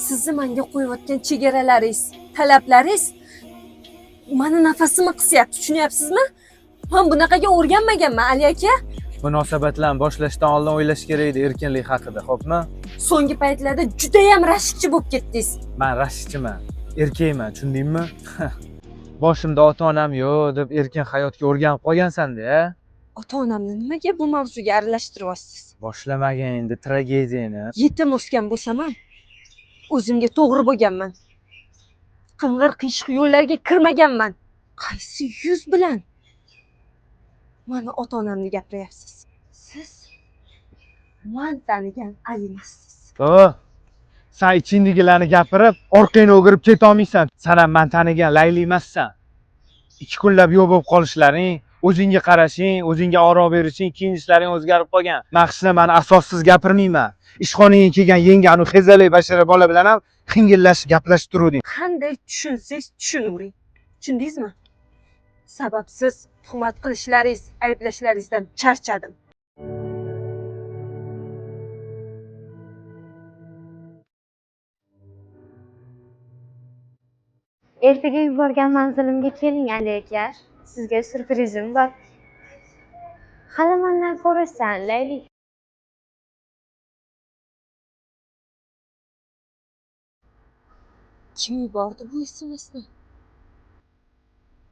Sizni menga qo'yayotgan chegaralaringiz, talablaringiz meni nafasimni qisyapti, tushunyapsizmi? Men bunaqaga o'rganmaganman, Ali aka. Munosabatlarni boshlashdan oldin o'ylash kerak edi erkinlik haqida, xo'pmi? So'nggi paytlarda juda ham rashkchi bo'lib ketdingiz. Men rashkchiman, erkakman, tushundingmi? Boshimda ota-onam yo'q deb erkin hayotga o'rganib qolgansan-da. Ota-onamni nimaga bu mavzuga aralashtiryapsiz? Boshlamagin endi tragediyani. Yetim o'sgan bo'lsam ham o'zimga to'g'ri bo'lganman. Qing'ir qiyshiq yo'llarga kirmaganman. Qaysi yuz bilan mana ota-onamni gapiryapsiz? Siz men tanigan Ali emassiz. Sen ichingdagilarni gapirib, orqangni o'girib keta olmaysan. Sen ham men tanigan Layli emassan. 2 kunlab yo'q bo'lib qolishlaring, o'zingga qarashing, o'zingga oro berishing, keyin ishlaring o'zgarib qolgan. Maqsadda men asossiz gapirmayman. Ishxonaga kelgan yengani u Xezalay bashara bola bilan ham xingillashib gaplashib turuvding. Qanday tushunsangiz tushunavering. Tushundingizmi? Sababsiz tuhmat qilishlaringiz, ayblashlaringizdan charchadim. Ertaga yuborgan manzilimga keling, Ali aka. Sizga syurprizim bor. Hali mendan ko'rasan, Layli. Kim yubordi bu SMS-ni?